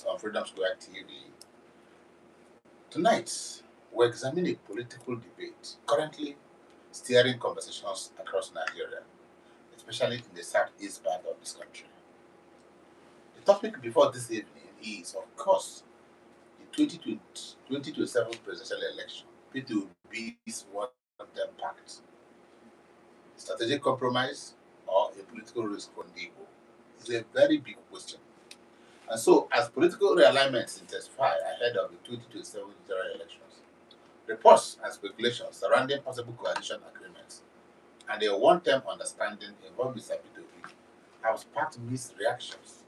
viewers on Freedom Square TV. Tonight, we're examining a political debate currently steering conversations across Nigeria, especially in the southeast part of this country. The topic before this evening is, of course, the 2027 presidential election, P2B's one-term pact, strategic compromise, or a political risk for the Igbo. It's a very big question. And so, as political realignments intensify ahead of the 2027 general elections, reports and speculations surrounding possible coalition agreements and a one-term understanding involving Mr. P2B have sparked mixed reactions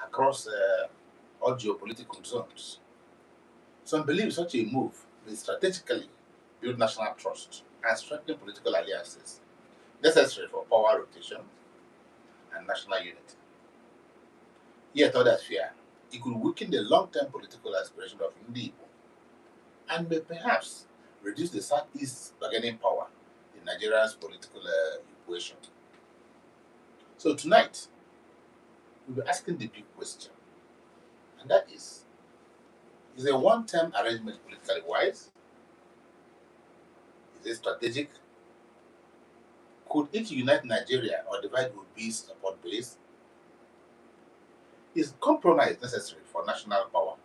across all geopolitical zones. Some believe such a move will strategically build national trust and strengthen political alliances necessary for power rotation and national unity. Yet others fear it could weaken the long-term political aspiration of Igbo and may perhaps reduce the Southeast's bargaining power in Nigeria's political equation. So tonight, we'll be asking the big question, and that is a one-term arrangement politically wise? Is it strategic? Could it unite Nigeria or divide Obi's support base? Is compromise necessary for national power?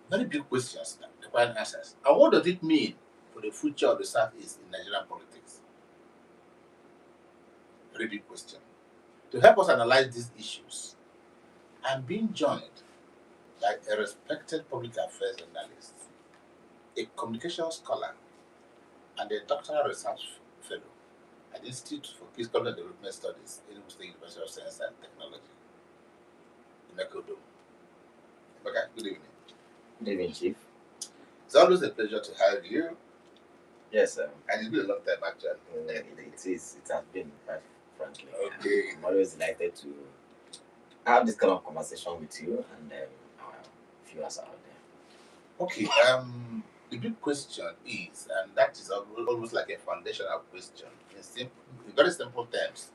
Very big questions that require answers. And what does it mean for the future of the Southeast in Nigerian politics? Very big question. To help us analyze these issues, I'm being joined by a respected public affairs analyst, a communication scholar, and a doctoral research fellow at the Institute for Physical and Development Studies, Igbo State University of Science and Technology, Imekodo. Good evening. Good evening, Chief. It's always a pleasure to have you. Yes, sir. And it's been a long time, actually. It is. It has been, quite frankly. Okay. I'm always delighted to have this kind of conversation with you and our viewers out there. Okay. The big question is, and that is almost like a foundational question, in very simple terms.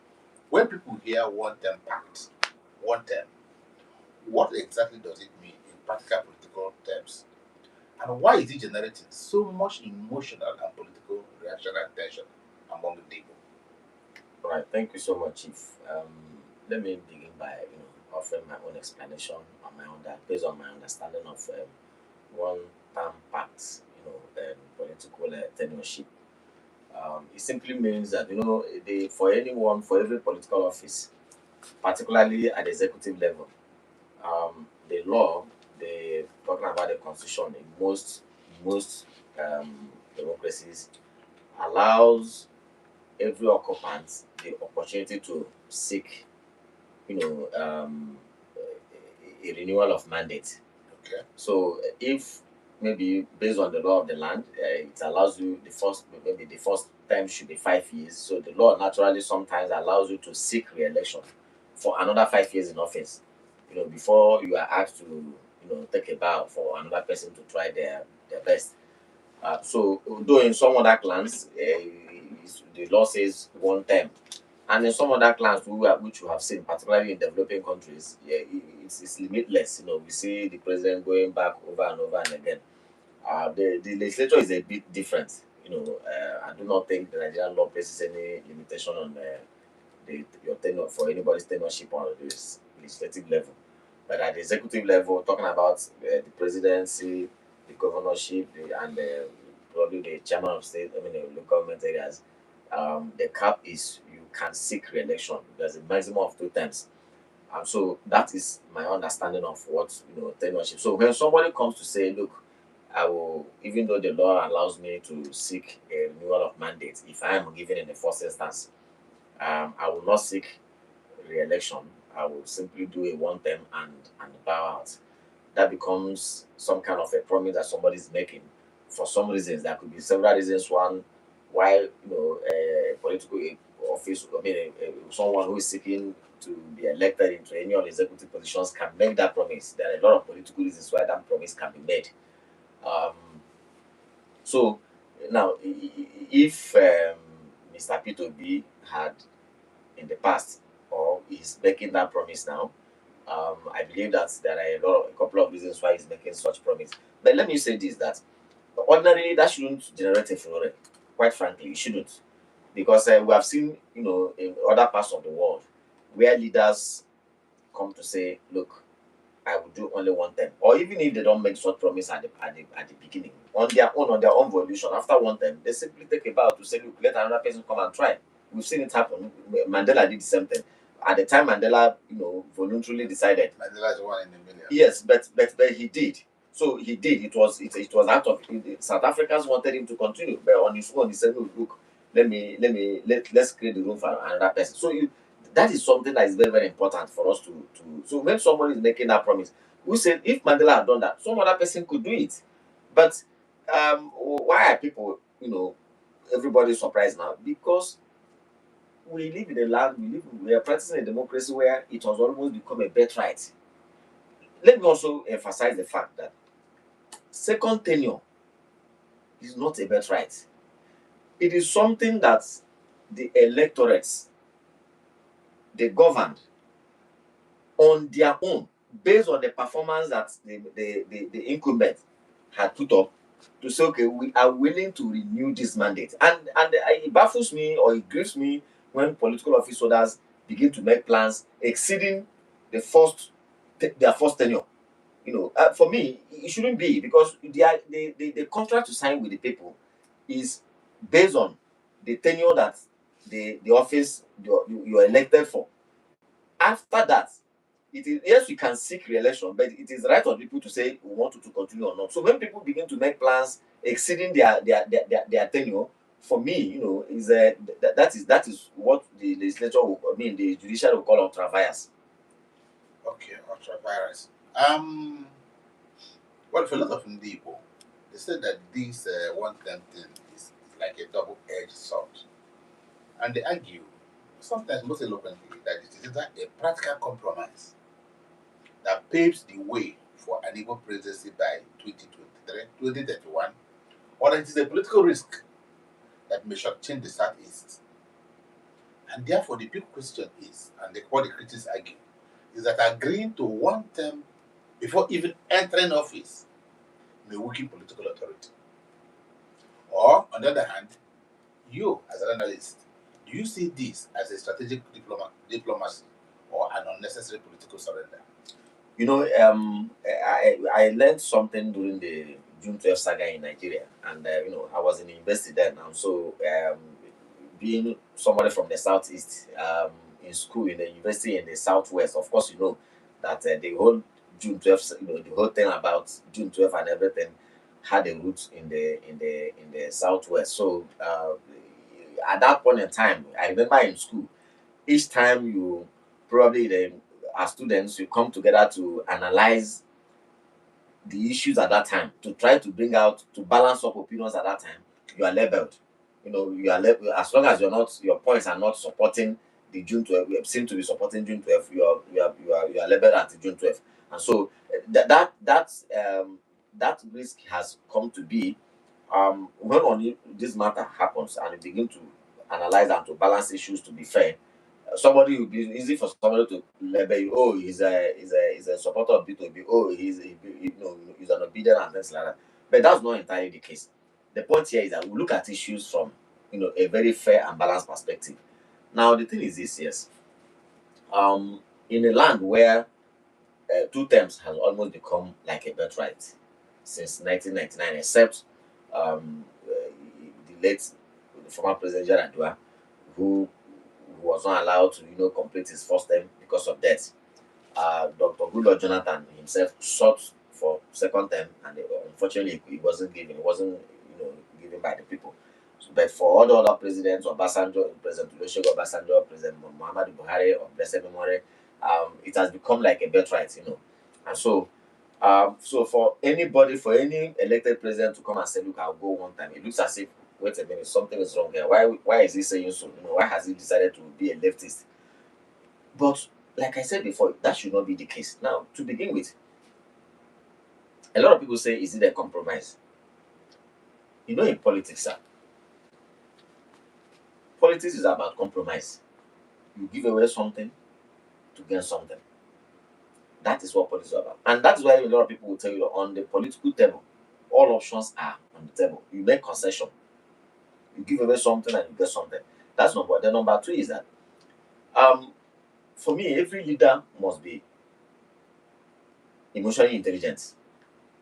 When people hear one-term pact, one term, what exactly does it mean in practical political terms? And why is it generating so much emotional and political reaction and tension among the people? All right. Thank you so much, Chief. Let me begin by offering my own explanation on my own that based on my understanding of one-term pact, political tenureship. It simply means that for every political office, particularly at the executive level, the law, the talking about the constitution in most democracies allows every occupant the opportunity to seek, a renewal of mandate. Okay. So if maybe based on the law of the land, it allows you the first term should be 5 years. So the law naturally sometimes allows you to seek re-election for another 5 years in office. Before you are asked to take a bow for another person to try their best. So though in some other clans, the law says one term, and in some other clans which we have seen, particularly in developing countries, it's limitless. We see the president going back over and over and again. The legislature is a bit different. I do not think the Nigerian law places any limitation on your tenure for anybody's tenureship on this legislative level. But at the executive level, talking about the presidency, the governorship, and probably the chairman of state, the local government areas, the cap is you can seek re-election. There's a maximum of 2 terms. So that is my understanding of what tenureship. So when somebody comes to say, look, I will, even though the law allows me to seek a renewal of mandate, if I am given in the first instance, I will not seek re-election. I will simply do a one term and bow out. That becomes some kind of a promise that somebody is making. For some reasons, there could be several reasons. One, why a political office, someone who is seeking to be elected into any of the executive positions can make that promise. There are a lot of political reasons why that promise can be made. So now, if Mr. P2B had in the past, or is making that promise now, I believe that there are a couple of reasons why he's making such promise. But let me say this: that ordinarily that shouldn't generate a furore. Quite frankly, it shouldn't, because we have seen, in other parts of the world where leaders come to say, "Look, I will do only one term," or even if they don't make such promise at the beginning, on their own volition, after one term, they simply take a bow to say, "Look, let another person come and try." We've seen it happen. Mandela did the same thing. At the time, Mandela, voluntarily decided. Mandela is one in a million. Yes, but he did. So he did. It was out of South Africans wanted him to continue, but on his own, he said, "No, look, let's create the room for another person." So that is something that is very, very important for us to. So when somebody is making that promise, we said if Mandela had done that, some other person could do it. But why are people, everybody surprised now? Because we live in a land, we are practicing a democracy where it has almost become a birthright. Let me also emphasize the fact that second tenure is not a birthright. It is something that the electorates, they governed on their own, based on the performance that the incumbent had put up, to say, okay, we are willing to renew this mandate. And it baffles me, or it grieves me, when political office holders begin to make plans exceeding their first tenure. For me, it shouldn't be, because the contract to sign with the people is based on the tenure that the office you're elected for. After that, it is, yes, you can seek re-election, but it is the right of people to say we want you to continue or not. So when people begin to make plans exceeding their tenure, for me, is that is what the legislature will, I mean, the judiciary will call ultra vires. Okay, ultra-virus. Well, for a lot of Igbo, they said that this one-term thing is like a double-edged sword. And they argue, sometimes most eloquently, that it is either a practical compromise that paves the way for an Igbo presidency by 2023, 2031, or it is a political risk that may shortchange the Southeast. And therefore, the big question is, and what the critics argue, is that agreeing to one term before even entering office may weaken political authority. Or, on the other hand, you, as an analyst, do you see this as a strategic diplomacy or an unnecessary political surrender? I learned something during the June 12th saga in Nigeria, and I was in the university then, and so being somebody from the southeast, in school in the university in the southwest, of course, that the whole June 12th, the whole thing about June 12th and everything had a root in the southwest. So at that point in time, I remember in school, each time you probably as students, you come together to analyze the issues at that time, to try to bring out, to balance up opinions at that time. You are labeled. You are labeled, as long as your points are not supporting the June 12th, you seem to be supporting June 12th, you are labeled as the June 12th. And so that risk has come to be, when only this matter happens and you begin to analyze and to balance issues to be fair. Somebody will be easy for somebody to label you. Oh, he's a supporter of B2B. Oh, he's an obedient and things like that. But that's not entirely the case. The point here is that we look at issues from a very fair and balanced perspective. Now the thing is this, yes, in a land where two terms has almost become like a birthright since 1999, except the late former President Jaradua, who was not allowed to complete his first term because of death. Dr. Goodluck Jonathan himself sought for second term, and unfortunately, he wasn't given. It wasn't given by the people. So, but for all the other presidents, Obasanjo, President Olusegun Obasanjo, President Muhammadu Buhari of blessed memory, it has become like a birthright. And so for anybody, for any elected president to come and say, "Look, I'll go one time," it looks as if, wait a minute, something is wrong here. Why is he saying so? Why has he decided to be a leftist? But like I said before, that should not be the case. Now, to begin with, a lot of people say, is it a compromise? In politics, sir, politics is about compromise. You give away something to gain something. That is what politics is about. And that's why a lot of people will tell you that on the political table, all options are on the table. You make concession, you give away something and you get something. That's number one. Then number two is that um for me, every leader must be emotionally intelligent.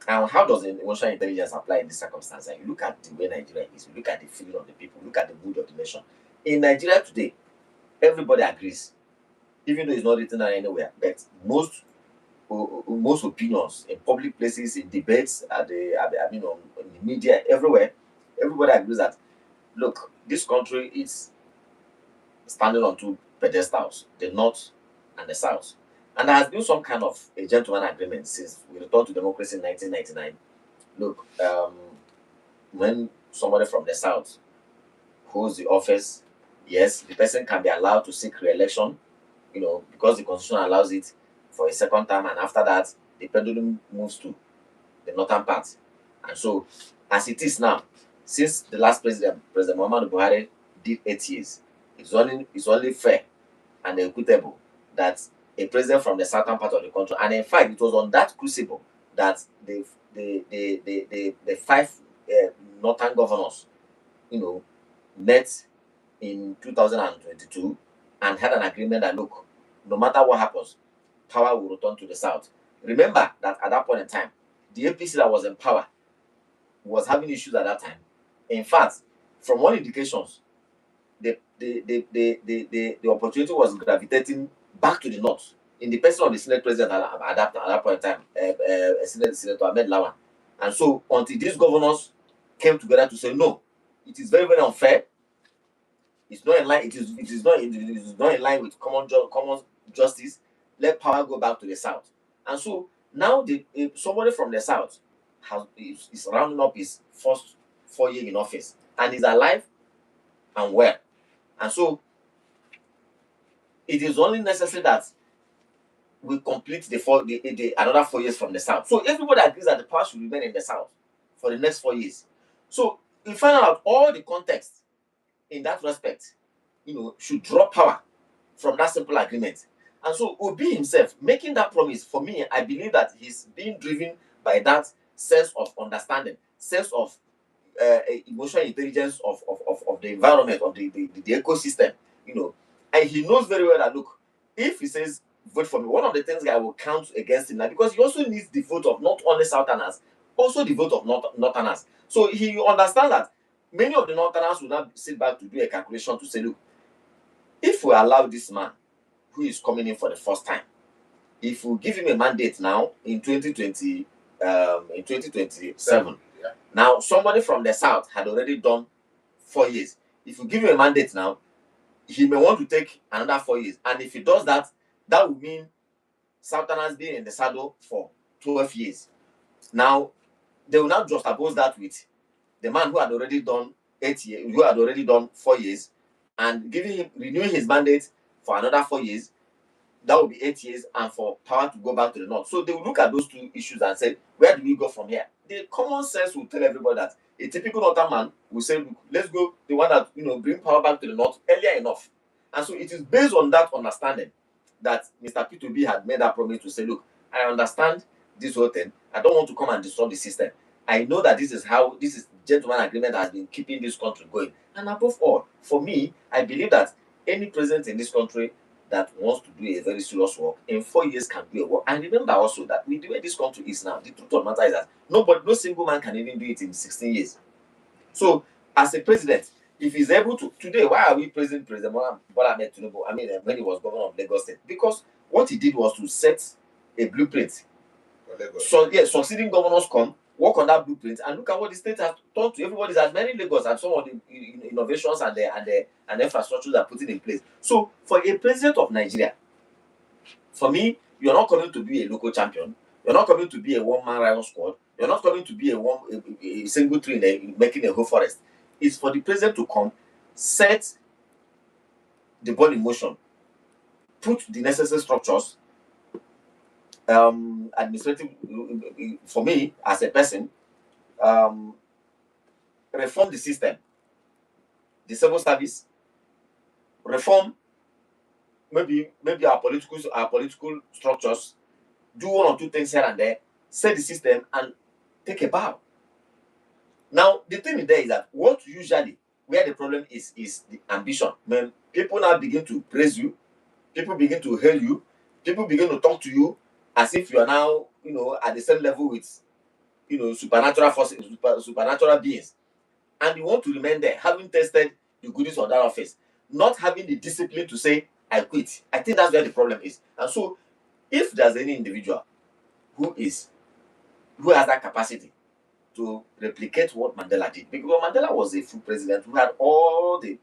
And how does emotional intelligence apply in this circumstance? And you look at the way Nigeria is, you look at the feeling of the people, look at the mood of the nation. In Nigeria today, everybody agrees, even though it's not written down anywhere, but most opinions in public places, in debates, I mean, on the media, everywhere, everybody agrees that look, this country is standing on two pedestals, the north and the south. And there has been some kind of a gentleman agreement since we returned to democracy in 1999. Look, when somebody from the south holds the office, yes, the person can be allowed to seek re-election, because the constitution allows it for a second term, and after that, the pendulum moves to the northern part. And so, as it is now, since the last president, President Muhammadu Buhari, did 8 years, it's only fair and equitable that a president from the southern part of the country, and in fact, it was on that crucible that the five northern governors, you know, met in 2022 and had an agreement that look, no matter what happens, power will return to the south. Remember that at that point in time, the APC that was in power was having issues at that time. In fact, from all indications, the opportunity was gravitating back to the north in the person of the Senate president at that point in time, Senator Ahmed Lawan. And so, until these governors came together to say, no, it is very, very unfair. It's not in line. It is not in line with common justice. Let power go back to the south. And so now somebody from the south is rounding up his first 4 year in office and is alive and well. And so it is only necessary that we complete another 4 years from the south. So everybody agrees that the power should remain in the south for the next 4 years. So we find out all the context in that respect, should draw power from that simple agreement. And so Obi himself making that promise, for me, I believe that he's being driven by that sense of understanding, sense of emotional intelligence of the environment, of the ecosystem, and he knows very well that look, if he says vote for me, one of the things that I will count against him now, because he also needs the vote of not only Southerners, also the vote of Northerners. So he understands that many of the Northerners will now sit back to do a calculation to say, look, if we allow this man who is coming in for the first time, if we give him a mandate now in 2027, Yeah. now somebody from the south had already done 4 years. If you give him a mandate now, he may want to take another 4 years. And if he does that, that would mean Southerners being in the saddle for 12 years. Now, they will not just oppose that with the man who had already done 8 years, who had already done 4 years, and renewing his mandate for another 4 years. That will be 8 years, and for power to go back to the north. So they will look at those two issues and say, where do we go from here? The common sense will tell everybody that a typical northern man will say, look, let's go the one that bring power back to the north earlier enough. And so it is based on that understanding that Mr. P2B had made that promise to say, look, I understand this whole thing. I don't want to come and disrupt the system. I know that this is gentleman agreement that has been keeping this country going. And above all, for me, I believe that any president in this country that wants to do a very serious work in 4 years can do a work. And remember also that with the way this country is now, the truth of the matter is that no single man can even do it in 16 years. So, as a president, if he's able to today, why are we praising President Bola Ahmed Tinubu? I mean, when he was governor of Lagos State, because what he did was to set a blueprint. So, yes, succeeding governors come, work on that blueprint, and look at what the state has turned to. Everybody's admiring Lagos and some of the innovations and the infrastructure that are putting in place. So, for a president of Nigeria, for me, you're not coming to be a local champion. You're not coming to be a one-man rival squad. You're not coming to be a single tree making a whole forest. It's for the president to come, set the ball in motion, put the necessary structures, administrative, for me as a person, reform the system, the civil service, reform maybe our political structures, do one or two things here and there, set the system, and take a bow. Now, the thing there is that what usually, where the problem is the ambition. When people now begin to praise you, people begin to hail you, people begin to talk to you as if you are now, at the same level with, supernatural forces, supernatural beings, and you want to remain there, having tested the goodies of that office, not having the discipline to say, I quit. I think that's where the problem is. And so, if there's any individual who has that capacity to replicate what Mandela did, because Mandela was a full president who had all the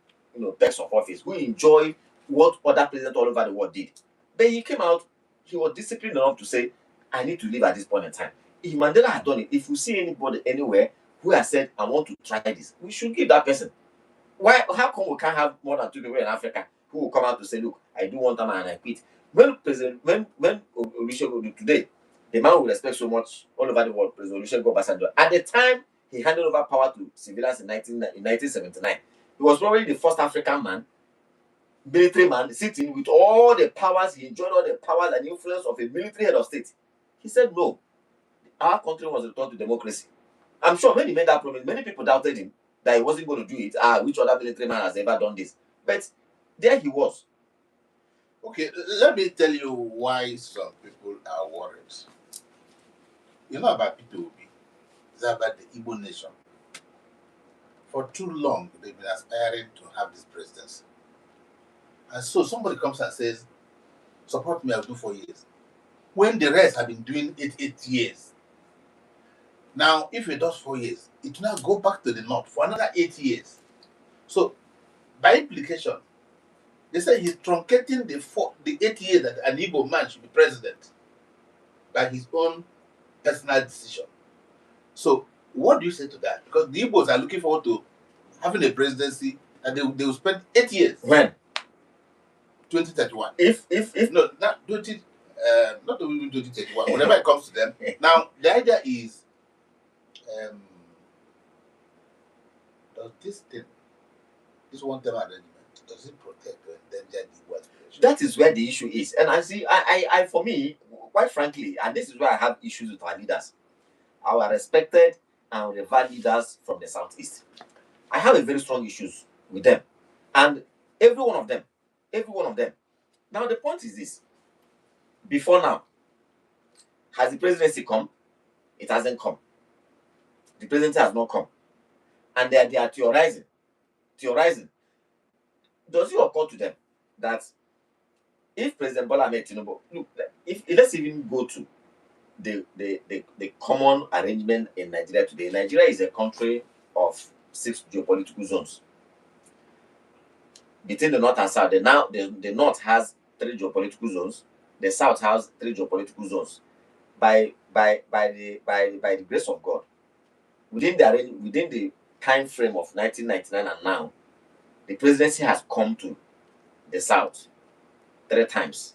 perks of office, who enjoyed what other presidents all over the world did. But he came out, he was disciplined enough to say, I need to leave at this point in time. If Mandela had done it, if you see anybody anywhere who has said, I want to try this, we should give that person. Why? How come we can't have more than two people in Africa who will come out to say, look, I do want time and I quit? When Olusegun today, the man we respect so much all over the world, President Olusegun Obasanjo, at the time he handed over power to civilians in 1979, he was probably the first African man, military man, sitting with all the powers. He enjoyed all the powers and influence of a military head of state. He said, no, our country was returned to democracy. I'm sure when he made that promise, many people doubted him that he wasn't going to do it. Which other military man has ever done this? But there he was. Okay, let me tell you why some people are worried. You know about P2B. It's about the Igbo nation. For too long, they've been aspiring to have this presidency. And so somebody comes and says, support me, I'll do 4 years. When the rest have been doing it 8 years. Now, if he does 4 years, it will now go back to the north for another 8 years. So, by implication, they say he's truncating the 8 years that an Igbo man should be president by his own personal decision. So, what do you say to that? Because the Igbos are looking forward to having a presidency and they will spend 8 years. When? 2031. If No, not even 2031. Whenever it comes to them. Now, the idea is, does this one-term arrangement, does it protect or endanger the Igbo aspiration? That is where the issue is. And I see, I for me, quite frankly, and this is where I have issues with our leaders, our respected and revered leaders from the Southeast. I have a very strong issues with them. And every one of them. Now, the point is this. Before now, has the presidency come? It hasn't come. The presidency has not come. And they are theorizing. Does it occur to them that if President Bola Ahmed Tinubu, look, if let's even go to the common arrangement in Nigeria today. Nigeria is a country of 6 geopolitical zones. Between the north and south, the north has 3 geopolitical zones. The south has 3 geopolitical zones. By the grace of God, within the time frame of 1999 and now, the presidency has come to the south 3 times.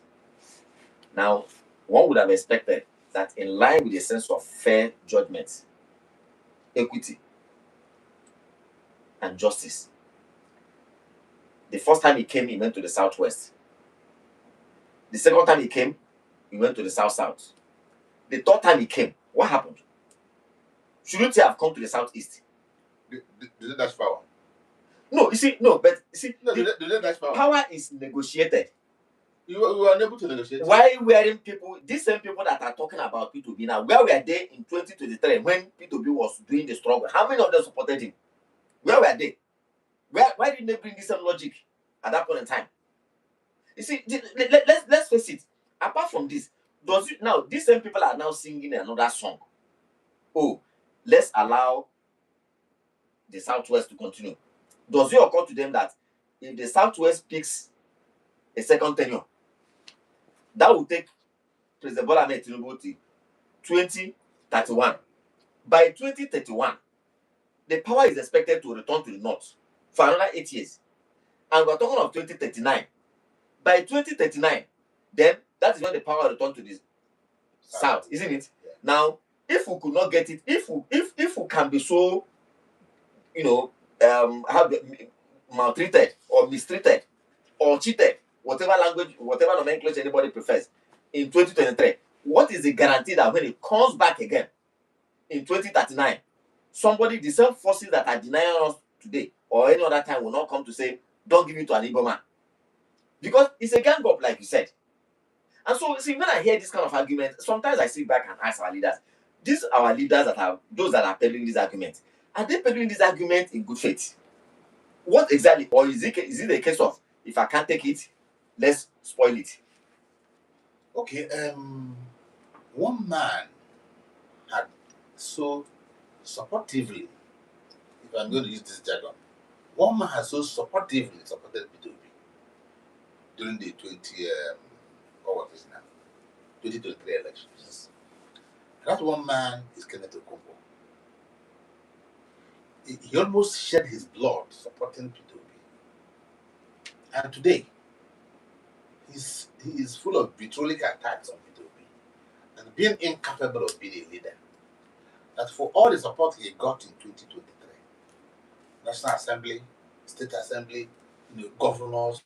Now, one would have expected that in line with a sense of fair judgment, equity, and justice, the first time he came, he went to the southwest. The second time he came, he went to the south-south. The third time he came, what happened? Shouldn't he have come to the southeast? Did they dash power? No, you see, no, but you see, No, did they dash power? power is negotiated. You were unable to negotiate. Why wearing people, these same people that are talking about P2B now, where were they in 2023 when P2B was doing the struggle? How many of them supported him? Where were they? Why didn't they bring this same logic at that point in time? You see, let's face it. Apart from this, now these same people are now singing another song. Oh, let's allow the Southwest to continue. Does it occur to them that if the Southwest picks a second tenure, that will take President Bola Ahmed Tinubu to 2031. By 2031, the power is expected to return to the north for another 8 years. And we're talking of 2039. By 2039, then that is when the power will return to the south, isn't it? Yeah. Now, if we could not get it, if we can be so, maltreated or mistreated or cheated, whatever language, whatever nomenclature anybody prefers, in 2023, what is the guarantee that when it comes back again in 2039, somebody, the same forces that are denying us today or any other time, will not come to say, don't give it to an Igbo man? Because it's a gang up, like you said. And so, see, when I hear this kind of argument, sometimes I sit back and ask our leaders, these our leaders that are those that are peddling these arguments, are they peddling this argument in good faith? What exactly? Or is it a case of, if I can't take it, let's spoil it? Okay, one man had so supportively, if I'm going to use this jargon, one man has so supportively supported P2P during the 2023 elections. That one man is Kenneth Okonkwo. He almost shed his blood supporting P2P. And today, he is full of vitriolic attacks on P2P and being incapable of being a leader. That for all the support he got in 2023, National Assembly, State Assembly, governors,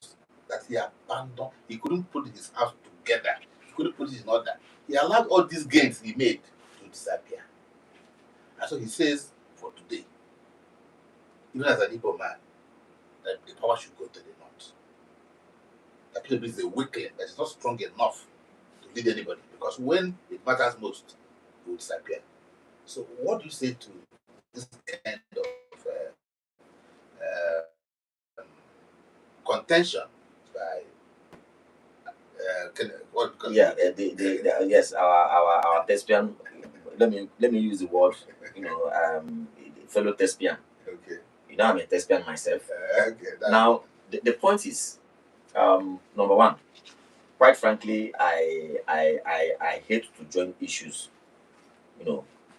that he abandoned, he couldn't put his house together, he couldn't put it in order. He allowed all these gains he made to disappear. And so he says, for today, even as an Igbo man, that the power should go to the north. That P2P is a weakling that is not strong enough to lead anybody, because when it matters most, it will disappear. So what do you say to this kind of contention by yes, our thespian, let me use the word, fellow thespian. Okay. I'm a thespian myself. Okay. Now the point is, number one, quite frankly, I hate to join issues,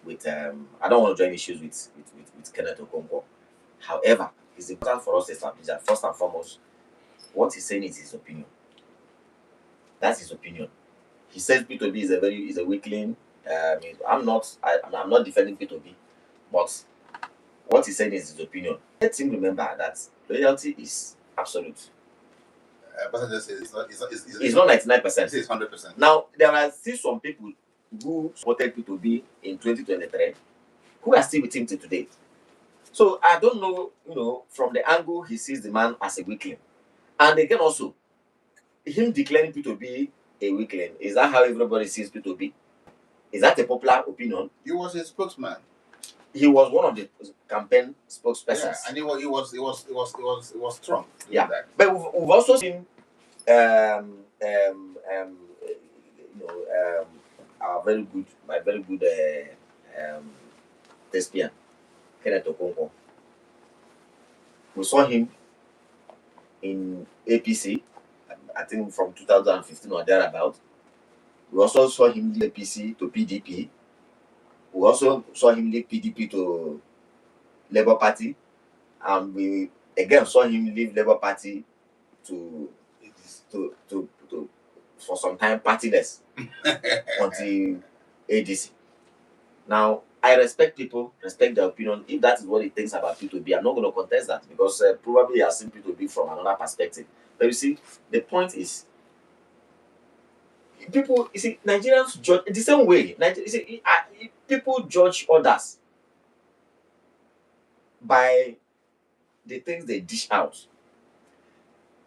with I don't want to join issues with Kenneth Okonkwo. However, it's important for us to establish that first and foremost, what he's saying is his opinion. That's his opinion. He says P2B is a weakling. I'm not defending P2B, but what he's saying is his opinion. Let him remember that loyalty is absolute. It's not 99%. It's 100%. Now there are still some people who supported P2B in 2023 who are still with him till today. So I don't know, from the angle he sees the man as a weakling. And again also, him declaring P2B a weakling, is that how everybody sees P2B? Is that a popular opinion? He was a spokesman. He was one of the campaign spokespersons. Yeah, and he was strong. Yeah, but we've also seen my very good thespian, Kenneth Okonkwo. We saw him in APC, I think from 2015 or thereabout. We also saw him leave APC to PDP. We also saw him leave PDP to Labour Party. And we again saw him leave Labour Party to for some time partyless until ADC. Now, I respect people, respect their opinion. If that is what he thinks about P2B, I'm not going to contest that, because probably he has seen P2B from another perspective. But you see, the point is, people, Nigerians judge the same way. People judge others by the things they dish out.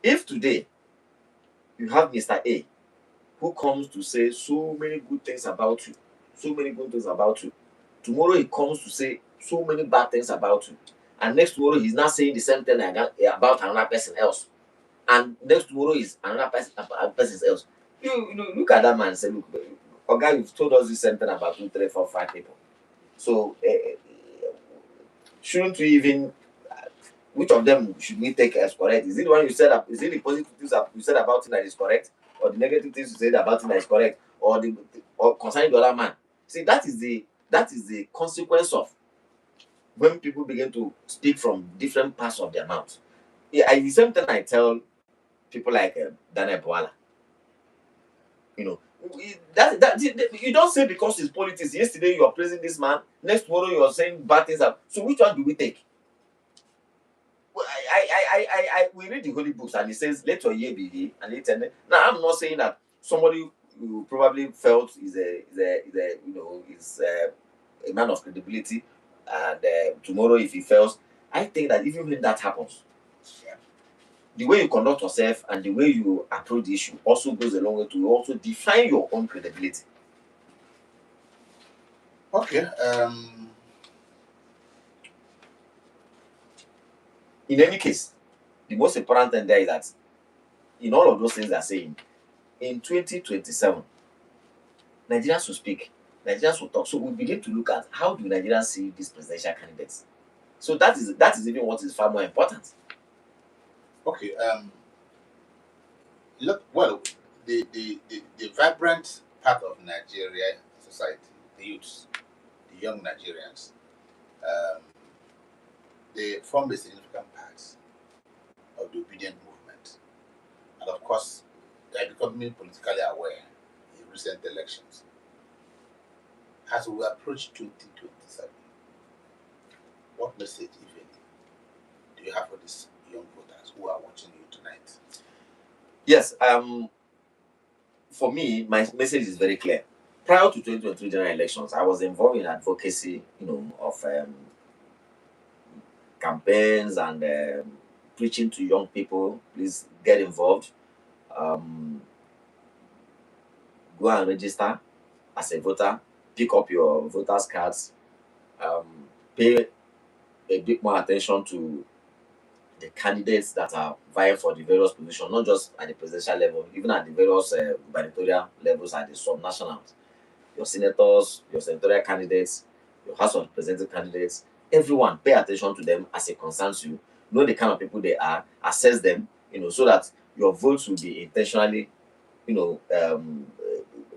If today you have Mr. A who comes to say so many good things about you, tomorrow he comes to say so many bad things about you, and next tomorrow he's not saying the same thing about another person else, and next tomorrow is another person else. You look at that man and say, look, Oga, you've told us this same thing about 2, 3, 4, 5 people. So shouldn't we even? Which of them should we take as correct? Is it the one you said? Is it the positive things you said about him that is correct, or the negative things you said about him that is correct, or concerning the other man? See, that is the consequence of when people begin to speak from different parts of their mouth. Yeah, the same thing I tell people like Daniel Bwala. You don't say because it's politics. Yesterday you are praising this man, next tomorrow you are saying bad things. So which one do we take? Well, we read the holy books and it says, "Let your year be ye and let." Now I'm not saying that somebody you probably felt is a man of credibility, and tomorrow if he fails, I think that even when that happens, Yeah. the way you conduct yourself and the way you approach the issue also goes a long way to also define your own credibility. Okay. In any case, the most important thing there is that in all of those things they're saying, in 2027, Nigerians will speak, Nigerians will talk. So we begin to look at how do Nigerians see these presidential candidates. So that is even what is far more important. Okay. Look. Well, the vibrant part of Nigeria society, the youths, the young Nigerians, um, they form a significant part of the obedient movement, and of course, they are becoming politically aware in recent elections. As we approach 2027, what message, if any, do you have for these young voters who are watching you tonight? Yes, for me, my message is very clear. Prior to 2023 general elections, I was involved in advocacy, of campaigns and preaching to young people. Please get involved. Um, Go and register as a voter. Pick up your voters cards. Um, Pay a bit more attention to the candidates that are vying for the various positions, not just at the presidential level, even at the various gubernatorial levels at the subnationals. Your senators, your senatorial candidates, your House of Representative candidates, everyone, pay attention to them as it concerns you. Know the kind of people they are, assess them, so that your votes will be intentionally,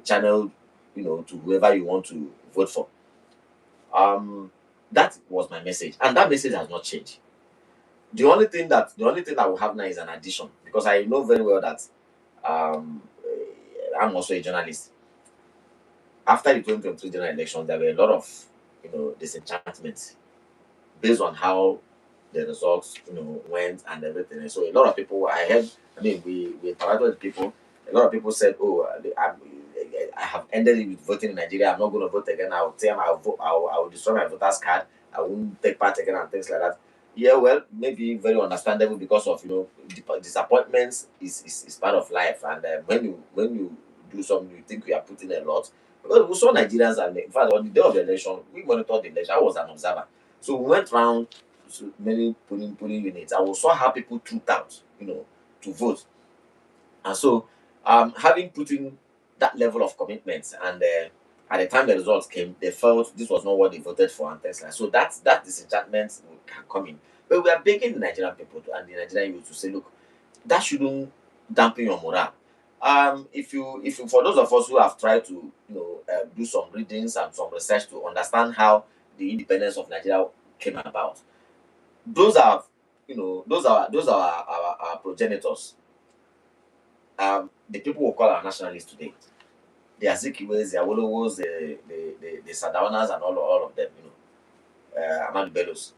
channeled, to whoever you want to vote for. Um, that was my message, and that message has not changed. The only thing that we have now is an addition, because I know very well that I'm also a journalist. After the 2023 general election, there were a lot of disenchantment based on how the results went and everything. And so a lot of people I heard, we interacted with people. A lot of people said, "Oh, I have ended it with voting in Nigeria. I'm not going to vote again. I'll tell I'll vote. I will destroy my voters card. I won't take part again and things like that." Yeah, well, maybe very understandable because of disappointments is part of life, and when you do something, you think you are putting a lot. Because we saw Nigerians, and in fact, on the day of the election, we monitored the election. I was an observer, so we went round to many polling units, and we saw how people trooped out, to vote. And so, having put in that level of commitment, and at the time the results came, they felt this was not what they voted for, and things like that. So that disenchantment can come in. But we are begging the Nigerian people and the Nigerian youth to say, look, that shouldn't dampen your morale. If you, for those of us who have tried to, do some readings and some research to understand how the independence of Nigeria came about, those are, those are our progenitors. The people who call our nationalists today, the Azikiwes, the Awolowos, the Sadawanas, and all of them, Ahmadu Bellos,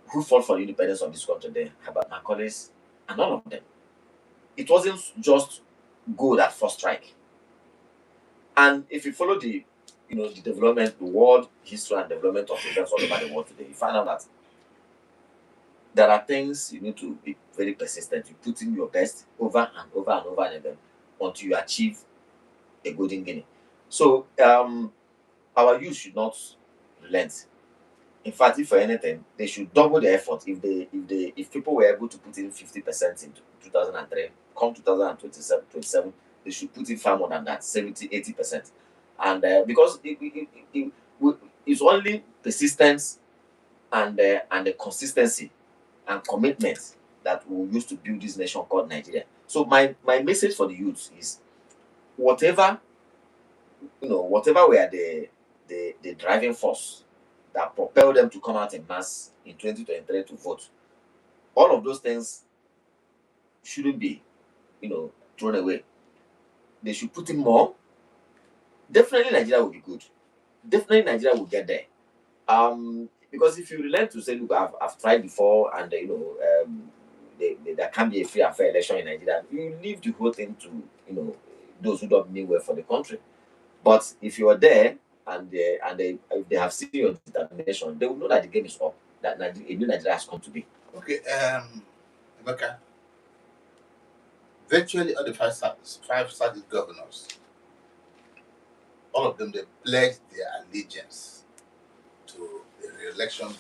who fought for the independence of this country, then Herbert Macaulays, and all of them. It wasn't just gold at first strike. And if you follow the development, the world history and development of events all over the world today, you find out that there are things you need to be very persistent. You put in your best over and over and over and again until you achieve a golden guinea. So our youth should not relent. In fact, if for anything, they should double the effort. If people were able to put in 50% in 2003, come 2027, they should put in far more than that, 70, 80%. And because it's only persistence and the consistency and commitment that we use to build this nation called Nigeria. So my message for the youth is whatever whatever were the driving force that propelled them to come out in mass in 2023 to vote, all of those things shouldn't be thrown away. They should put in more. Definitely Nigeria will be good. Definitely Nigeria will get there. Because if you relent to say, look, I've tried before, and there can be a free and fair election in Nigeria, you leave the whole thing to those who don't mean well for the country. But if you're there and if they have seen your determination, they will know that the game is up, that a new Nigeria has come to be. Okay, Emeka, virtually all the five Southeast governors, all of them, they pledged their allegiance to the re-election bid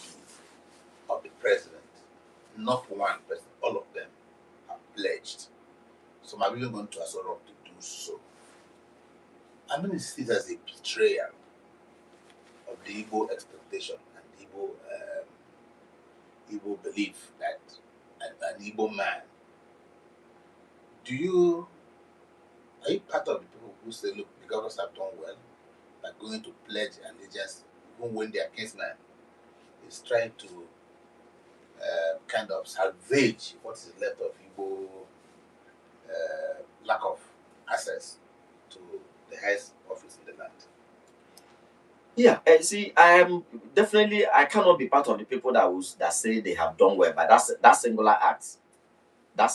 of the president. Not one person, all of them are pledged. Some are even going to Aso Rock to do so. I mean, it's seen as a betrayal of the Igbo expectation and Igbo belief that an Igbo man. Are you part of the people who say, look, the governors have done well by going to pledge allegiance, even when their kinsman is trying to kind of salvage what is left of Igbo lack of access to the highest office in the land? Yeah, see, I cannot be part of the people that say they have done well, but that singular act, I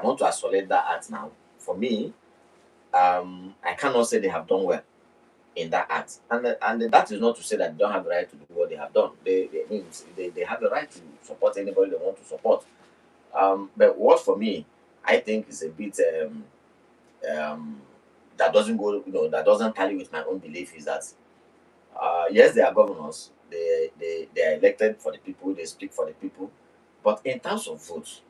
want to isolate that act now. For me, I cannot say they have done well in that act, and that is not to say that they don't have the right to do what they have done. They have the right to support anybody they want to support. But what for me, I think is a bit that doesn't go, that doesn't tally with my own belief is that yes, they are governors. They are elected for the people. They speak for the people. But in terms of votes,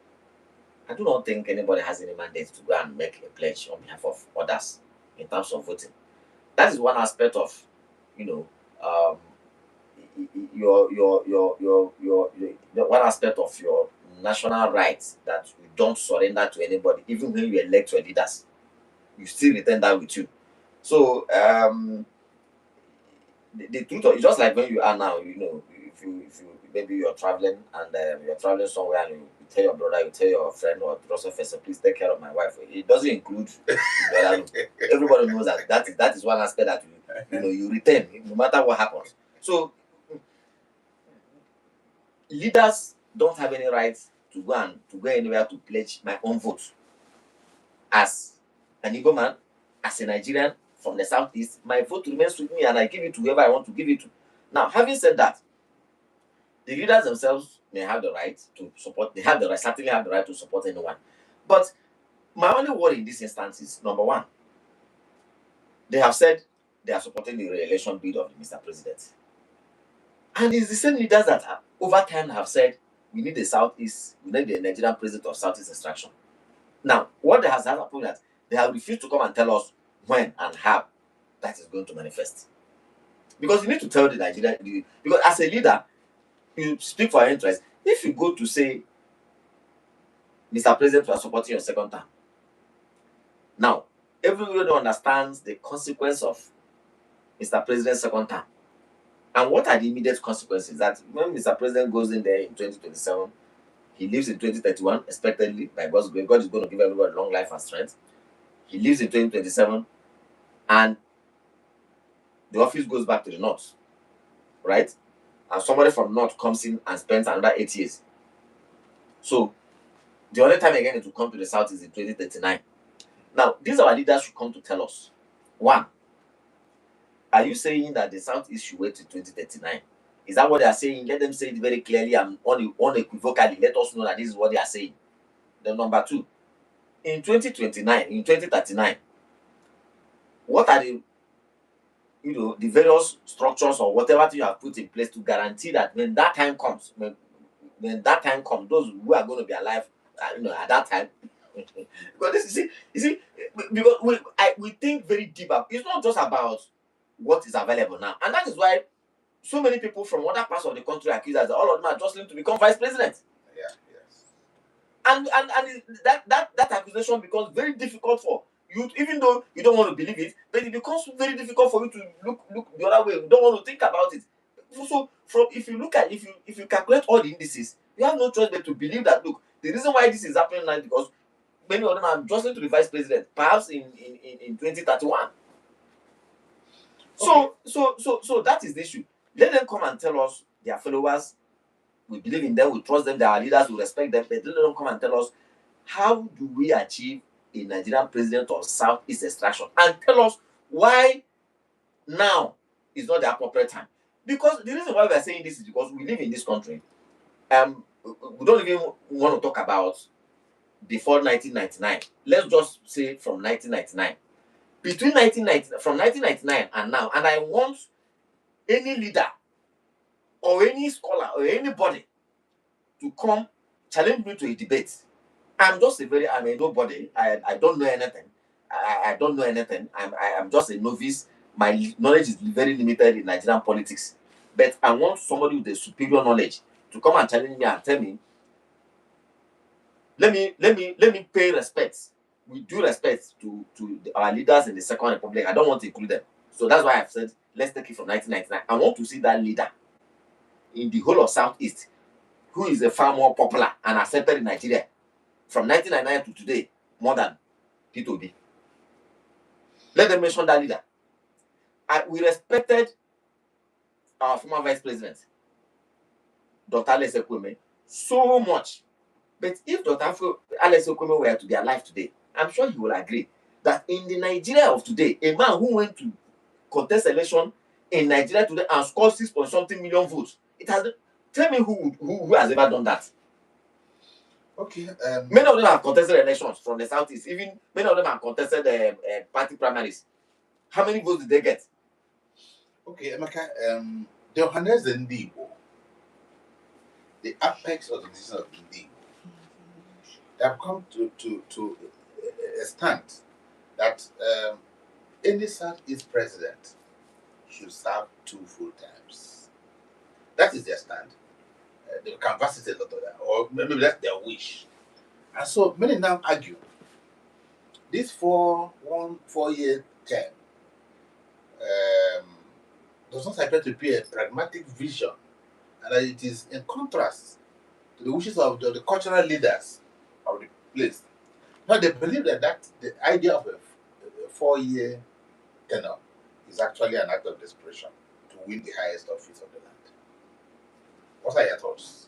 I do not think anybody has any mandate to go and make a pledge on behalf of others in terms of voting. That is one aspect of, um, one aspect of your national rights, that you don't surrender to anybody, even when you elect your leaders. You still retain that with you. So the truth of it's just like when you are now, if you maybe you're traveling and you're traveling somewhere and you tell your brother, you tell your friend or trust officer, please take care of my wife. It doesn't include the other room. Everybody knows that is one aspect that you retain no matter what happens. So leaders don't have any right to go anywhere to pledge my own vote. As an Igbo man, as a Nigerian from the southeast, my vote remains with me and I give it to whoever I want to give it to. Now, having said that, the leaders themselves may have the right to support, certainly have the right to support anyone. But my only worry in this instance is number one, they have said they are supporting the re-election bid of Mr. President. And it's the same leaders that over time have said we need we need the Nigerian president of Southeast extraction. Now, what has happened is that they have refused to come and tell us when and how that is going to manifest. Because you need to tell the Nigerian, because as a leader, you speak for your interest. If you go to say, Mr. President, we are supporting your second term. Now, everybody understands the consequence of Mr. President's second term. And what are the immediate consequences? That when Mr. President goes in there in 2027, he lives in 2031, expectedly, by God's grace. God is going to give everybody long life and strength. He lives in 2027, and the office goes back to the north, right? And somebody from north comes in and spends another 8 years. So the only time again it will come to the south is in 2039. Now, these our leaders should come to tell us. One, are you saying that the southeast should wait till 2039? Is that what they are saying? Let them say it very clearly and unequivocally. Let us know that this is what they are saying. Then number two, in 2029, in 2039, what are the various structures or whatever you have put in place to guarantee that when that time comes, those who are going to be alive, at that time, because you see, because we think very deep. It's not just about what is available now, and that is why so many people from other parts of the country accuse us that all of them are jostling to become vice president. Yeah, yes. And that accusation becomes very difficult for you, even though you don't want to believe it, but it becomes very difficult for you to look the other way. You don't want to think about it. So if you calculate all the indices, you have no choice but to believe that look, the reason why this is happening now is because many of them are jostling to be vice president, perhaps in 2031. Okay. So that is the issue. Let them come and tell us, their followers, we believe in them, we trust them, they are leaders, we respect them, but let them come and tell us, how do we achieve a Nigerian president of Southeast extraction and tell us why now is not the appropriate time. Because the reason why we are saying this is because we live in this country. We don't even want to talk about before 1999. Let's just say from 1999. Between 1990, from 1999 and now, and I want any leader or any scholar or anybody to come challenge me to a debate. I'm a nobody. I don't know anything. I don't know anything. I'm just a novice. My knowledge is very limited in Nigerian politics. But I want somebody with a superior knowledge to come and challenge me and tell me, let me pay respect. We do respect to our leaders in the Second Republic. I don't want to include them. So that's why I've said let's take it from 1999. I want to see that leader in the whole of Southeast who is a far more popular and accepted in Nigeria from 1999 to today more than P2B. Let them mention that leader. We respected our former vice president, Dr. Alex Ekweme, so much. But if Dr. Alex Ekweme were to be alive today, I'm sure he will agree that in the Nigeria of today, a man who went to contest election in Nigeria today and scored 6 point something million votes, it has. Tell me who has ever done that? Okay. Many of them have contested elections from the Southeast. Even many of them have contested party primaries. How many votes did they get? Okay, Emeka, the Ohaneze Ndi Igbo, the apex of the decision of Ndi Igbo, they have come to a stand that any Southeast president should serve 2 full terms. That is their stand. They canvass it a lot of that, or maybe that's their wish. And so many now argue this 4-year term does not appear to be a pragmatic vision, and that it is in contrast to the wishes of the cultural leaders of the place. Now they believe that the idea of a 4-year tenure is actually an act of desperation to win the highest office of the land. What are your thoughts?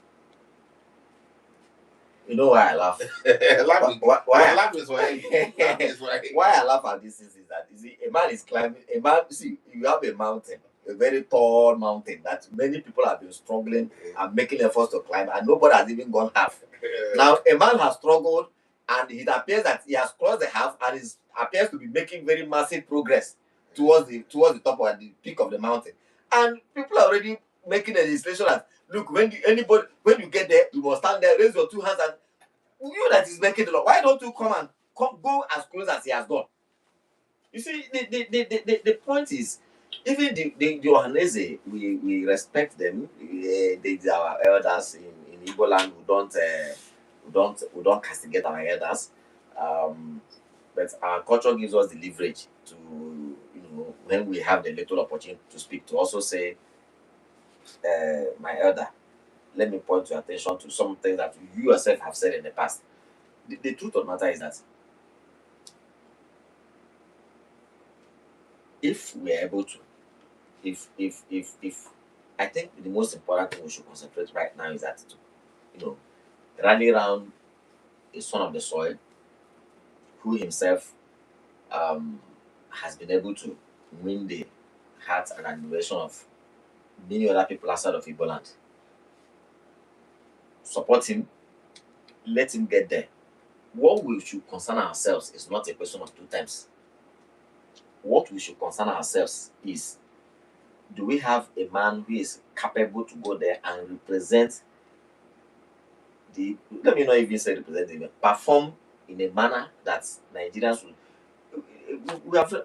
You know why I laugh? Why I laugh is why. Why I laugh at this is that you see, a man is climbing. A man, see, you have a mountain, a very tall mountain that many people have been struggling and making efforts to climb, and nobody has even gone half. Now, a man has struggled, and it appears that he has crossed the half and appears to be making very massive progress towards the top or the peak of the mountain. And people are already making a legislation that look, when you get there, you must stand there, raise your 2 hands, and you that is making the law. Why don't you come go as close as he has gone? You see, the point is, even the Ohaneze, we respect them. They are our elders in Igbo land. We don't castigate our elders. But our culture gives us the leverage to, when we have the little opportunity to speak, to also say, my elder, let me point your attention to something that you yourself have said in the past. The truth of the matter is that if we are able to, if I think the most important thing we should concentrate right now is that rally around a son of the soil who himself has been able to win the heart and admiration of many other people outside of Igbo land. Support him, let him get there. What we should concern ourselves is not a question of 2 times. What we should concern ourselves is, do we have a man who is capable to go there and represent let me not even say representative, perform in a manner that Nigerians will.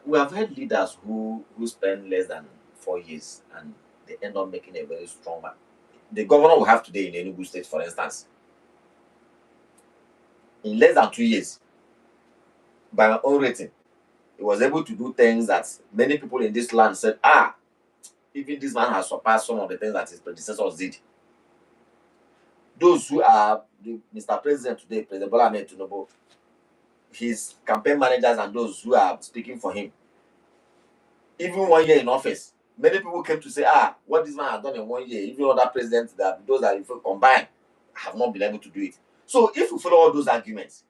We have had leaders who spend less than 4 years and they end up making a very strong man. The governor we have today in Enugu State, for instance, in less than 2 years, by my own rating, he was able to do things that many people in this land said, even this man has surpassed some of the things that his predecessors did. Those who are Mr. President today, President Bola Ahmed Tinubu, his campaign managers and those who are speaking for him, even 1 year in office, many people came to say, what this man has done in 1 year, even other presidents, those that combined have not been able to do it. So if we follow all those arguments,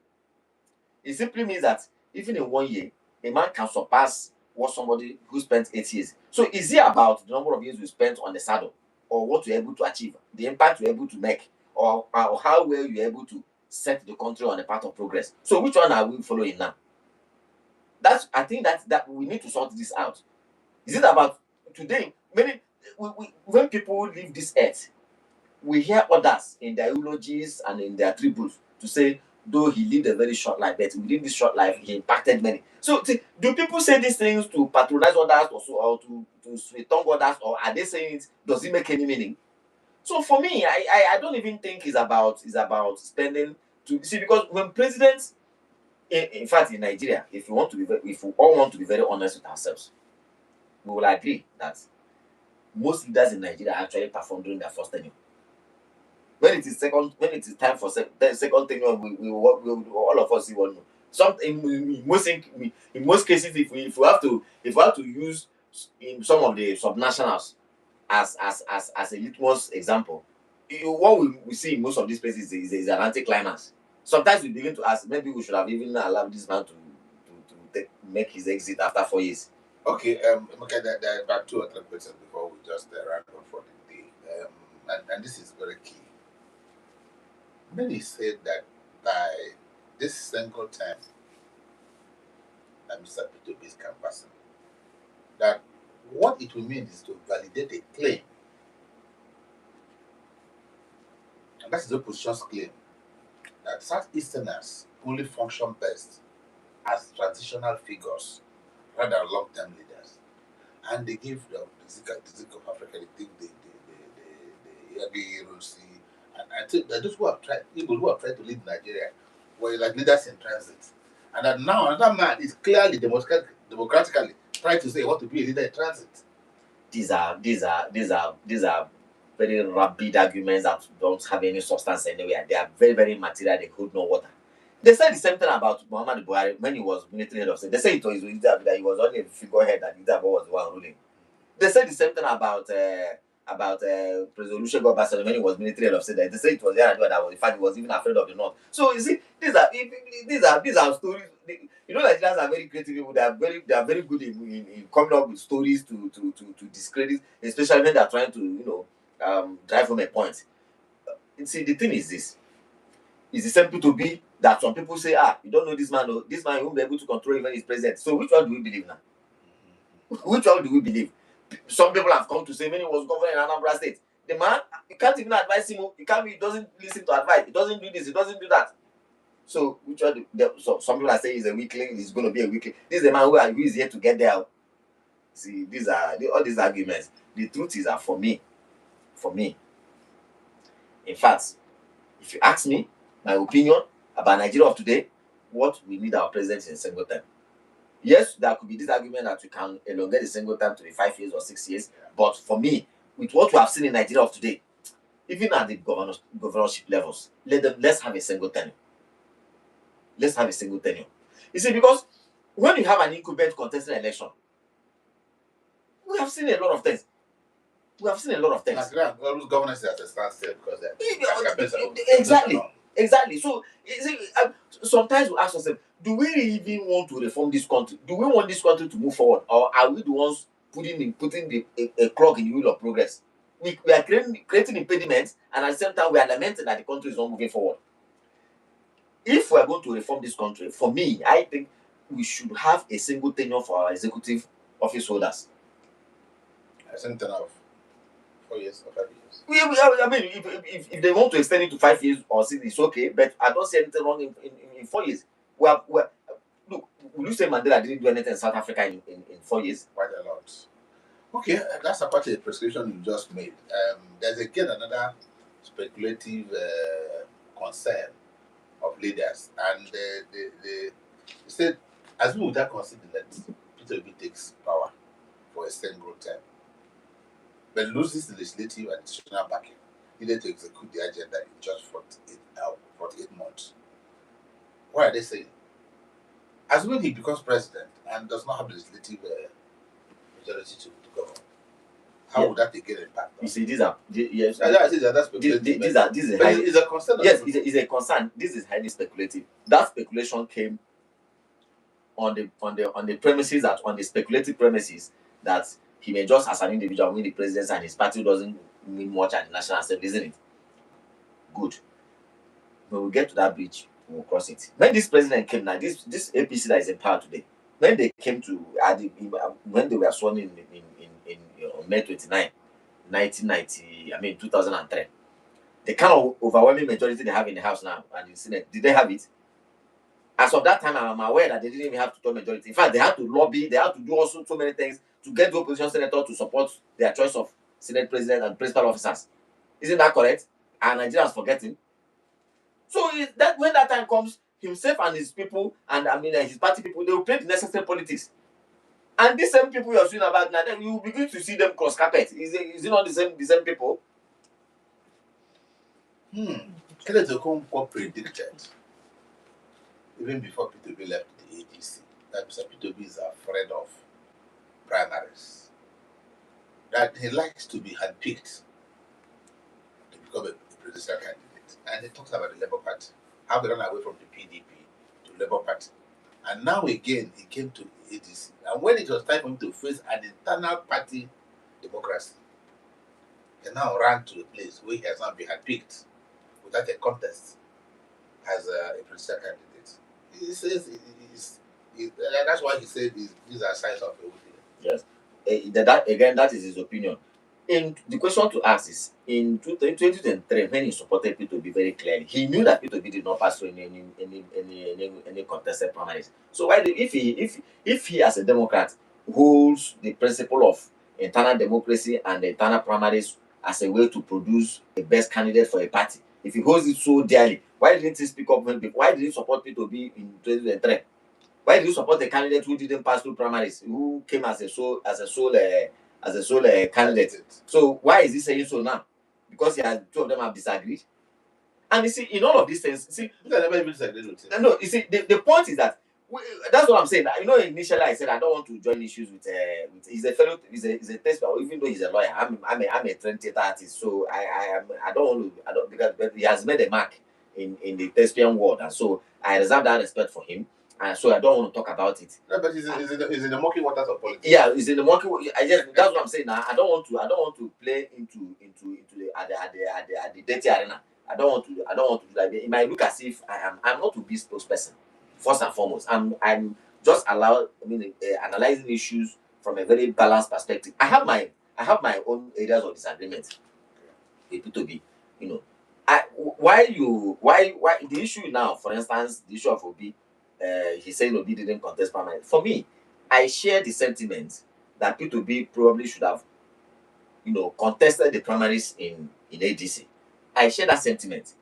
It simply means that even in 1 year, a man can surpass what somebody who spent 8 years. So is it about the number of years you spent on the saddle, or what you're able to achieve, the impact you're able to make, or how well you're able to set the country on a path of progress? So which one are we following now? That's I think that we need to sort this out. Is it about today? When people leave this earth, we hear others in their eulogies and in their tributes to say, though he lived a very short life, but within this short life, he impacted many. So, do people say these things to patronize others, or to sweet tongue others, or are they saying it? Does it make any meaning? So, for me, I don't even think it's about spending to see, because when presidents, in fact, in Nigeria, if we all want to be very honest with ourselves, we will agree that most leaders in Nigeria actually perform during their first tenure. When it is time for the second tenure, all of us will know. Some in most cases, if we have to use in some of the subnationals as a litmus example, what we see in most of these places is an anticlimax. Sometimes we begin to ask, maybe we should have even allowed this man to make his exit after 4 years. Okay, okay, there are about 2 or 3 questions before we just round up for the day. And this is very key. Many said that by this single time that Mr. Peter is canvassing, that what it will mean is to validate a claim, and that is the opposition's claim, that Southeasterners only function best as transitional figures rather than long-term leaders. And they give the Zik of Africa, they think the Yabi Rusi, and I think that those people who have tried to lead Nigeria were like leaders in transit. And that now another man is clearly democratically trying to say what to be a leader in transit. These are very rapid arguments that don't have any substance anywhere. They are very, very material, they hold no water. They said the same thing about Muhammad Buhari when he was military head of state. They said it was that he was only a figurehead, and Idaba was the one ruling. They said the same thing about President Olusegun Obasanjo when he was military head of state. They said it was Yar'Adua that was, in fact, he was even afraid of the north. So you see, these are stories. Nigerians are very creative people. They are very good in coming up with stories to discredit, especially when they are trying to drive home a point. See, the thing is this: it's simple to be that some people say, you don't know this man, no, this man won't be able to control even his president. So which one do we believe now? Which one do we believe? Some people have come to say when he was governor in Anambra State, the man, you can't even advise him. He doesn't listen to advice. He doesn't do this. He doesn't do that. So which one? So some people are saying he's a weakling. He's going to be a weakling. This is a man who is here to get there. See, all these arguments. The truth is that for me, in fact, if you ask me my opinion about Nigeria of today, what we need our president in a single term. Yes, there could be this argument that we can elongate the single term to be 5 years or 6 years. But for me, with what we have seen in Nigeria of today, even at the governorship levels, let's have a single tenure. Let's have a single tenure. You see, because when you have an incumbent contesting election, we have seen a lot of things. Nigeria, all those governors at a standstill because Exactly. So sometimes we ask ourselves, do we even want to reform this country? Do we want this country to move forward, or are we the ones putting a clog in the wheel of progress? We are creating impediments, and at the same time we are lamenting that the country is not moving forward. If we are going to reform this country, for me, I think we should have a single tenure for our executive office holders. A single tenure of 4 years or 5 years. I mean, if they want to extend it to 5 years or 6, it's okay. But I don't see anything wrong in 4 years. Look, will you say Mandela didn't do anything in South Africa in 4 years? Quite a lot. Okay, that's apart the prescription you just made. There's again another speculative concern of leaders, and they said, as we would have considered that Peter Obi takes power for a single term, but loses the legislative and institutional backing needed to execute the agenda in just 48 months. What are they saying? Assuming he becomes president and does not have the legislative majority to govern, how would that again impact? You see, these are is a concern. Yes, it's a concern. This is highly speculative. That speculation came on the premises that on the speculative premises that he may just as an individual win the presidency and his party doesn't mean much at the National Assembly, isn't it? Good. When we get to that bridge, we'll cross it. When this president came now, this APC that is in power today, when they came to when they were sworn in on May 29, 1990, I mean 2003, the kind of overwhelming majority they have in the House now and in the Senate, did they have it? As of that time, I'm aware that they didn't even have to total majority. In fact, they had to lobby, they had to do also so many things to get the opposition senator to support their choice of Senate president and principal officers. Isn't that correct? And Nigerians forgetting. So that when that time comes, himself and his people and I mean his party people, they will play the necessary politics. And these same people you're seeing about now, then you will begin to see them cross carpet. Is it not the same people? Kenneth Okonkwo predicted, even before P2B left the ADC, that Mr. P2B is afraid of primaries. That he likes to be handpicked to become a presidential candidate. And he talks about the Labour Party, how they ran away from the PDP to Labour Party. And now again, he came to ADC. And when it was time for him to face an internal party democracy, he now ran to a place where he has not been handpicked without a contest as a presidential candidate. He says that's why he said these are signs of a weakness. Yes. That is his opinion. And the question to ask is, in 2003, when he supported P2B very clearly, he knew that P2B did not pass through any contested primaries. So why if he as a Democrat holds the principle of internal democracy and the internal primaries as a way to produce the best candidate for a party, if he holds it so dearly, why didn't he speak up why did he support P2B in 2003? Why did you support a candidate who didn't pass through primaries, who came as a sole candidate? So why is he saying so now? Because two of them have disagreed. And you see, in all of these things, see, I never even disagreed with him. No, you see, the point is that that's what I'm saying. You know, initially I said I don't want to join issues with he's a tester, even though he's a lawyer. I'm a trained theater artist, so I don't want to because he has made a mark in the thespian world, and so I reserve that respect for him. And so I don't want to talk about it. No, but he's in the murky waters of politics. Yeah, he's in the murky. That's what I'm saying now. I don't want to play into the dirty arena. I don't want to do that. It might look as if I'm not to be spokesperson. First and foremost, I'm just analyzing issues from a very balanced perspective. I have my own areas of disagreement with P2B. You know, why the issue now, for instance, the issue of Obi. He said Obi didn't contest primary. For me, I share the sentiment that P2B probably should have, contested the primaries in ADC. I share that sentiment,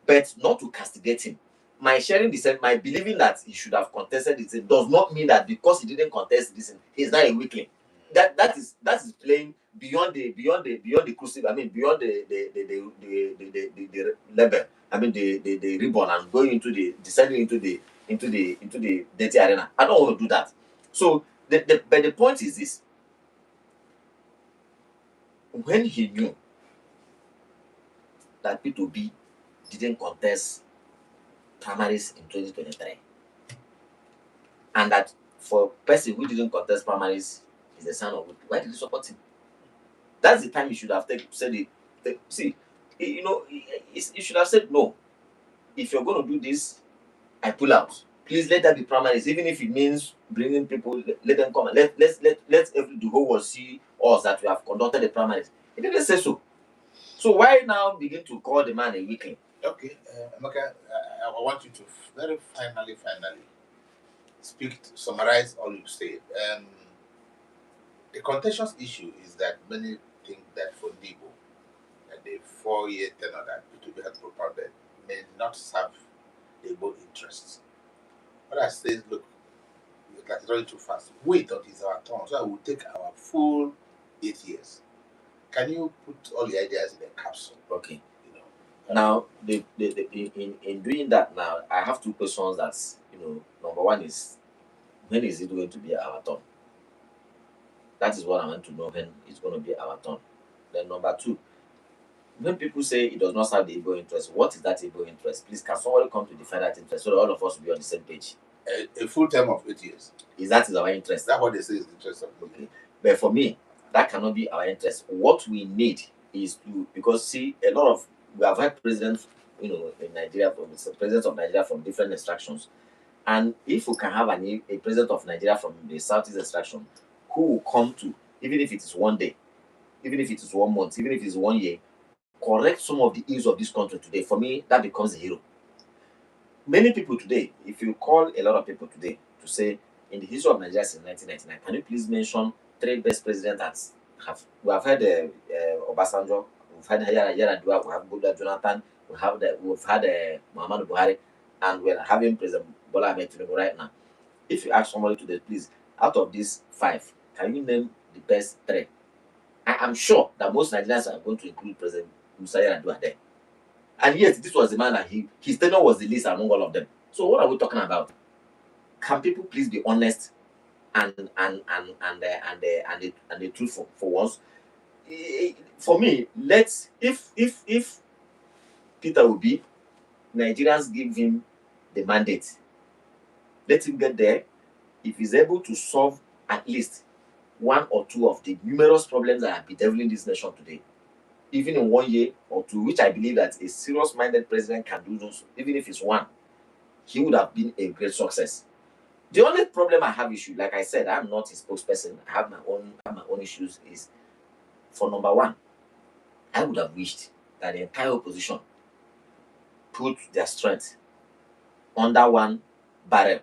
but not to castigate him. My believing that he should have contested it does not mean that because he didn't contest this, he's not a weakling. That is playing beyond the crucible. I mean, beyond the level. I mean, the ribbon and going descending into the dirty arena. I don't want to do that. So but the point is this: when he knew that P2B didn't contest primaries in 2023, and that for a person who didn't contest primaries is a sign of weakness, why did he support him? That's the time he should have said it. See, he should have said no. If you're going to do this, I pull out. Please let that be primaries, even if it means bringing people. Let them come and let the whole world see us that we have conducted the primaries. He didn't say so. So why now begin to call the man a weakling? Okay, Amaka, I want you to very finally summarize all you said. The contentious issue is that many think that for Igbo, that the 4-year tenure that P2B has propounded may not serve the Igbo interests. What I say is, look, it's like running too fast. Wait until it's our turn, so I will take our full 8 years. Can you put all the ideas in a capsule? Okay. Now, in doing that, now I have two questions. That's number one is, when is it going to be our turn? That is what I want to know, when it's going to be our turn. Then number two, when people say it does not serve the Igbo interest, what is that Igbo interest? Please, can somebody come to define that interest so that all of us will be on the same page? A full term of 8 years. Is that our interest? That's what they say is the interest of the Okay. But for me, that cannot be our interest. What we need is to, because see, a lot of, we have had presidents, in Nigeria, from the presidents of Nigeria from different extractions. And if we can have a president of Nigeria from the Southeast extraction who will come to, even if it is one day, even if it is 1 month, even if it is 1 year, correct some of the ills of this country today, for me, that becomes a hero. Many people today, if you call a lot of people today to say, in the history of Nigeria since 1999, can you please mention 3 best presidents that we have had Obasanjo, we've had Yaradua, we have Goodluck Jonathan, we've had Muhammadu Buhari, and we're having President Bola Ahmed Tinubu right now. If you ask somebody today, please, out of these 5, can you name the best 3? I am sure that most Nigerians are going to include President Musa Yar'Adua there. And yet, this was the man that his tenure was the least among all of them. So what are we talking about? Can people please be honest and truthful for once? For me, if Peter Obi, Nigerians give him the mandate, let him get there. If he's able to solve at least 1 or 2 of the numerous problems that are bedeviling this nation today, even in 1 year or 2, which I believe that a serious-minded president can do those, even if it's 1, he would have been a great success. The only problem I have issue, like I said, I'm not a spokesperson. I have my own issues. Is for number 1, I would have wished that the entire opposition put their strength under one barrel,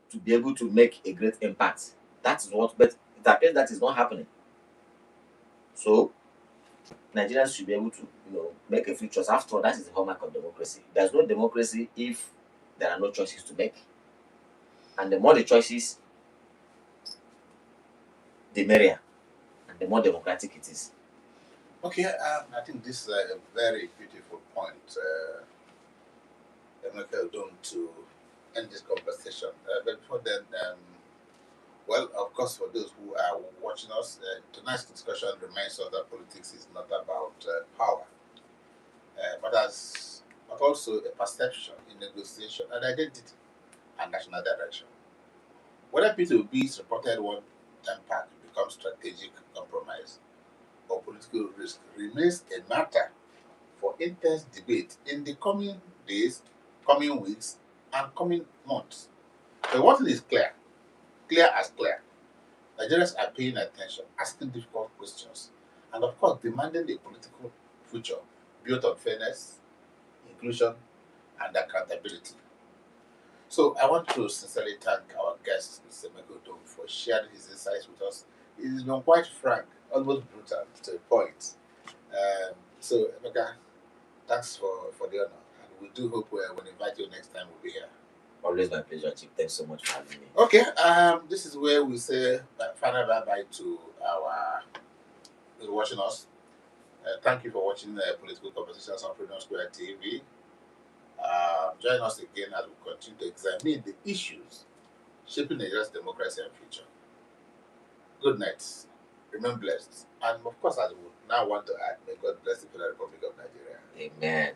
to be able to make a great impact. That is what, but it appears that is not happening. So Nigerians should be able to, make a free choice. After all, that is the hallmark of democracy. There's no democracy if there are no choices to make. And the more the choices, the merrier, and the more democratic it is. Okay, I think this is a very beautiful point, to end this conversation. But before then, well, of course, for those who are watching us, tonight's discussion reminds us that politics is not about power, but also a perception, a negotiation, an identity, and national direction. Whether P2B's reported one-time pact becomes strategic compromise or political risk remains a matter for intense debate in the coming days, coming weeks, and coming months. But one thing is clear as clear. Nigerians are paying attention, asking difficult questions, and of course demanding a political future built on fairness, inclusion, and accountability. So I want to sincerely thank our guest, Mr. Megodom, for sharing his insights with us. He's been quite frank, almost brutal to a point. So, Emeka, thanks for the honor. And we do hope we'll invite you next time we'll be here. Always my pleasure, Chief. Thanks so much for having me. Okay, this is where we say final bye-bye to our who's watching us. Thank you for watching Political Conversations on Freedom Square TV. Join us again as we continue to examine the issues shaping Nigeria's democracy and future. Good night. Remain blessed. And of course, I would now want to add, may God bless the Federal Republic of Nigeria. Amen.